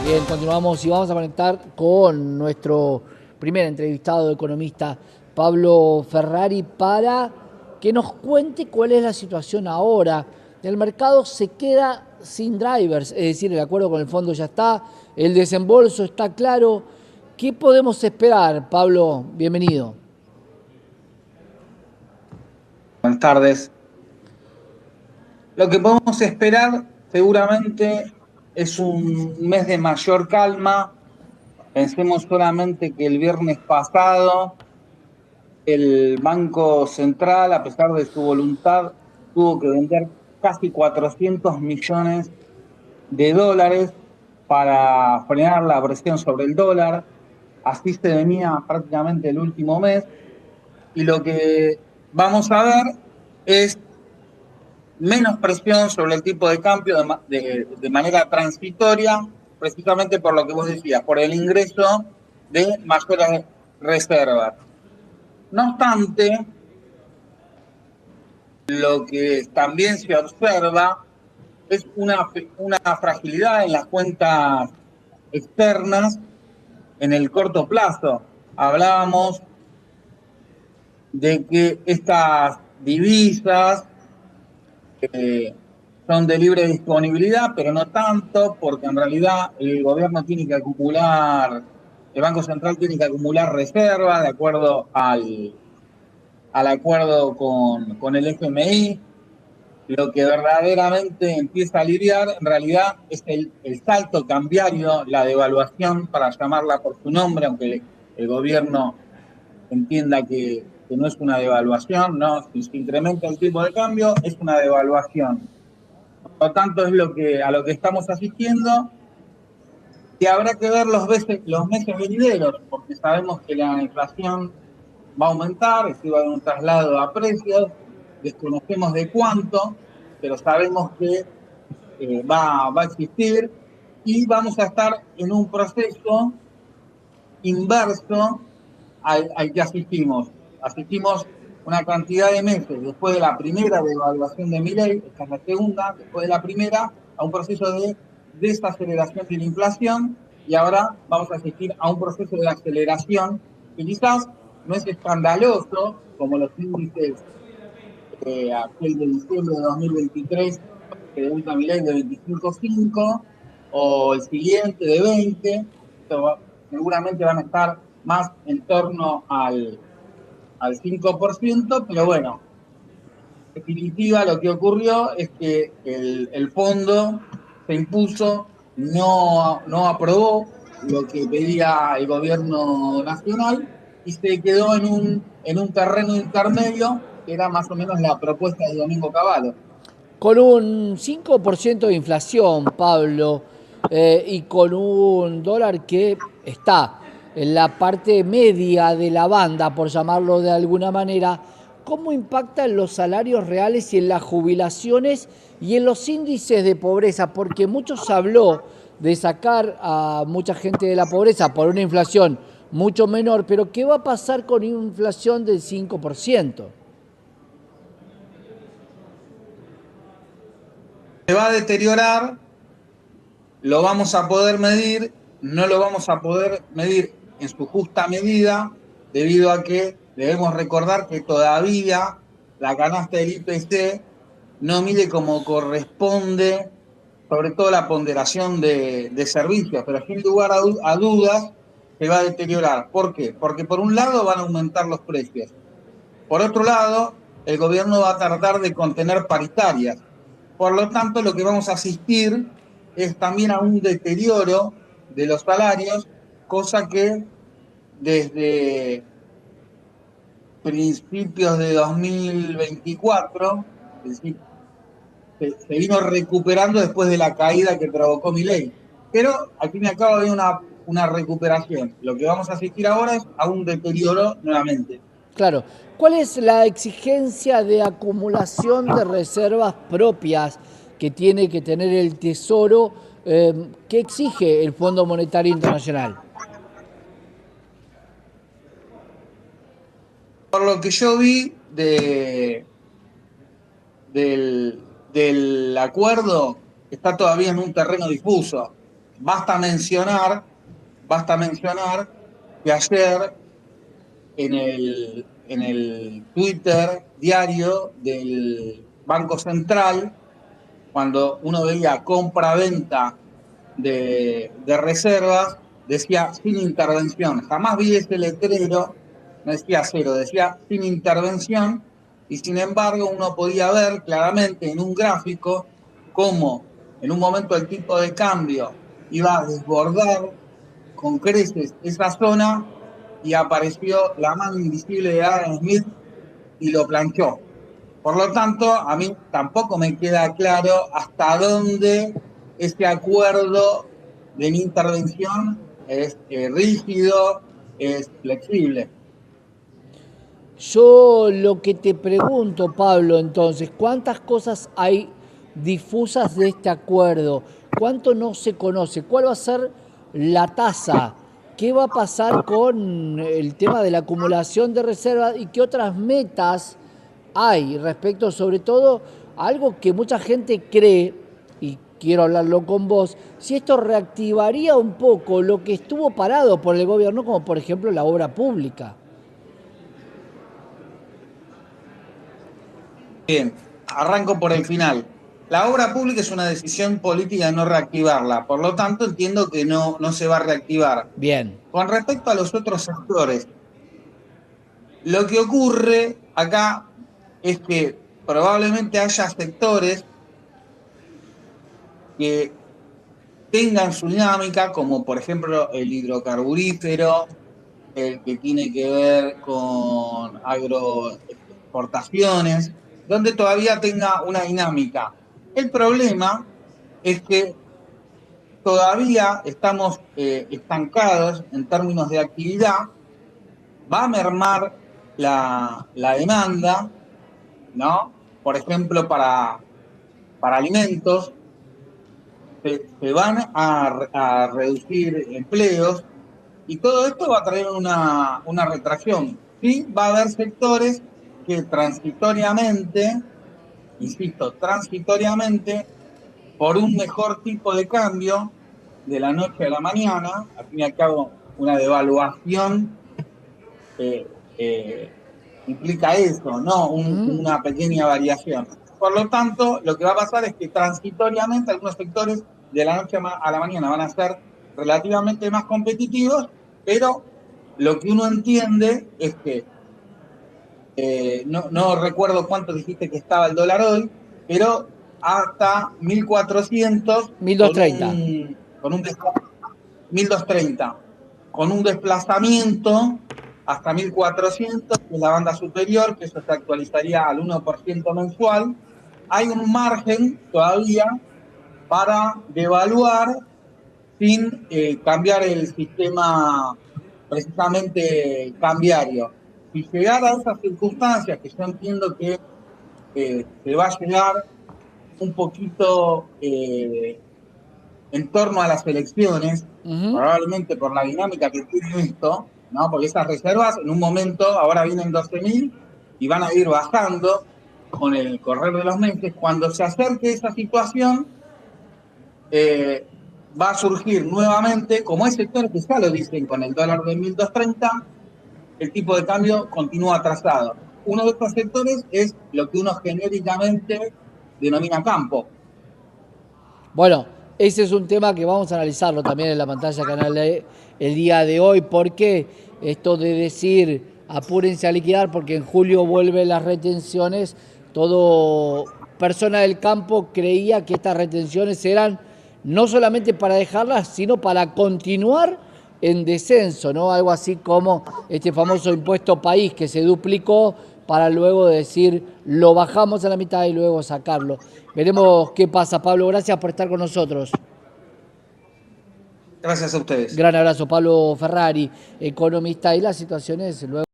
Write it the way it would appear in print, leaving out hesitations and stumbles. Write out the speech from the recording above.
Bien, continuamos y vamos a conectar con nuestro primer entrevistado economista, Pablo Ferrari, para que nos cuente cuál es la situación ahora. El mercado se queda sin drivers, es decir, el acuerdo con el fondo ya está, el desembolso está claro. ¿Qué podemos esperar, Pablo? Bienvenido. Buenas tardes. Lo que podemos esperar seguramente es un mes de mayor calma. Pensemos solamente que el viernes pasado el Banco Central, a pesar de su voluntad, tuvo que vender casi 400 millones de dólares para frenar la presión sobre el dólar. Así se venía prácticamente el último mes. Y lo que vamos a ver es menos presión sobre el tipo de cambio de manera transitoria, precisamente por lo que vos decías, por el ingreso de mayores reservas. No obstante, lo que también se observa es una fragilidad en las cuentas externas en el corto plazo. Hablábamos de que estas divisas eh, son de libre disponibilidad, pero no tanto, porque en realidad el gobierno tiene que acumular, el Banco Central tiene que acumular reservas de acuerdo al acuerdo con el FMI. Lo que verdaderamente empieza a aliviar en realidad es el salto cambiario, la devaluación, para llamarla por su nombre, aunque el gobierno entienda que no es una devaluación, no, si se incrementa el tipo de cambio, es una devaluación. Por lo tanto, es a lo que estamos asistiendo, y habrá que ver los meses venideros, porque sabemos que la inflación va a aumentar, es decir, va a haber un traslado a precios, desconocemos de cuánto, pero sabemos que va a existir, y vamos a estar en un proceso inverso al que asistimos. Asistimos una cantidad de meses después de la primera devaluación de Milei, esta es la segunda, después de la primera, a un proceso de desaceleración de la inflación, y ahora vamos a asistir a un proceso de aceleración que quizás no es escandaloso como los índices aquel de diciembre de 2023 que debuta Milei de 25,5, o el siguiente de 20. Seguramente van a estar más en torno al 5%, pero bueno, en definitiva lo que ocurrió es que el fondo se impuso, no aprobó lo que pedía el gobierno nacional, y se quedó en un terreno intermedio, que era más o menos la propuesta de Domingo Cavallo. Con un 5% de inflación, Pablo, y con un dólar que está en la parte media de la banda, por llamarlo de alguna manera, ¿cómo impacta en los salarios reales y en las jubilaciones y en los índices de pobreza? Porque mucho se habló de sacar a mucha gente de la pobreza por una inflación mucho menor, pero ¿qué va a pasar con una inflación del 5%? Se va a deteriorar, lo vamos a poder medir, no lo vamos a poder medir en su justa medida, debido a que debemos recordar que todavía la canasta del IPC no mide como corresponde, sobre todo la ponderación de servicios, pero sin lugar a dudas se va a deteriorar. ¿Por qué? Porque por un lado van a aumentar los precios, por otro lado el gobierno va a tratar de contener paritarias. Por lo tanto, lo que vamos a asistir es también a un deterioro de los salarios, cosa que desde principios de 2024, es decir, se vino recuperando después de la caída que provocó Milei. Pero al fin y al cabo había una recuperación. Lo que vamos a asistir ahora es a un deterioro nuevamente. Claro. ¿Cuál es la exigencia de acumulación de reservas propias que tiene que tener el Tesoro? ¿Qué exige el Fondo Monetario Internacional? Por lo que yo vi del acuerdo, está todavía en un terreno difuso. basta mencionar que ayer en el Twitter diario del Banco Central, cuando uno veía compra-venta de reservas, decía sin intervención. Jamás vi ese letrero, no decía cero, decía sin intervención, y sin embargo uno podía ver claramente en un gráfico cómo en un momento el tipo de cambio iba a desbordar con creces esa zona y apareció la mano invisible de Adam Smith y lo planchó. Por lo tanto, a mí tampoco me queda claro hasta dónde ese acuerdo de mi intervención es rígido, es flexible. Yo lo que te pregunto, Pablo, entonces, ¿cuántas cosas hay difusas de este acuerdo? ¿Cuánto no se conoce? ¿Cuál va a ser la tasa? ¿Qué va a pasar con el tema de la acumulación de reservas y qué otras metas hay respecto, sobre todo, a algo que mucha gente cree, y quiero hablarlo con vos, si esto reactivaría un poco lo que estuvo parado por el gobierno, como por ejemplo la obra pública? Bien, arranco por el final. La obra pública es una decisión política de no reactivarla, por lo tanto entiendo que no se va a reactivar. Bien. Con respecto a los otros sectores, lo que ocurre acá es que probablemente haya sectores que tengan su dinámica, como por ejemplo el hidrocarburífero, el que tiene que ver con agroexportaciones, donde todavía tenga una dinámica. El problema es que todavía estamos estancados en términos de actividad, va a mermar la demanda, ¿no? Por ejemplo, para alimentos, se van a reducir empleos y todo esto va a traer una retracción. Sí, va a haber sectores que transitoriamente, insisto, transitoriamente, por un mejor tipo de cambio de la noche a la mañana, al fin y al cabo una devaluación eh, eh, implica eso, no una pequeña variación. Por lo tanto, lo que va a pasar es que transitoriamente algunos sectores de la noche a la mañana van a ser relativamente más competitivos, pero lo que uno entiende es que no recuerdo cuánto dijiste que estaba el dólar hoy, pero hasta 1.400 1230. con un 1.230, con un desplazamiento hasta 1.400, que es la banda superior, que eso se actualizaría al 1% mensual. Hay un margen todavía para devaluar sin cambiar el sistema precisamente cambiario. Si llegara a esas circunstancias, que yo entiendo que se va a llegar un poquito en torno a las elecciones, probablemente por la dinámica que tiene esto, ¿no? Porque esas reservas en un momento, ahora vienen 12.000 y van a ir bajando con el correr de los meses. Cuando se acerque esa situación, va a surgir nuevamente, como hay sectores que ya lo dicen con el dólar de 1.230, el tipo de cambio continúa atrasado. Uno de estos sectores es lo que uno genéricamente denomina campo. Bueno, ese es un tema que vamos a analizarlo también en la pantalla Canal E el día de hoy, porque esto de decir apúrense a liquidar porque en julio vuelven las retenciones, todo persona del campo creía que estas retenciones eran no solamente para dejarlas, sino para continuar en descenso, ¿no? Algo así como este famoso impuesto país que se duplicó para luego decir lo bajamos a la mitad y luego sacarlo. Veremos qué pasa, Pablo. Gracias por estar con nosotros. Gracias a ustedes. Gran abrazo, Pablo Ferrari, economista. Y las situaciones luego.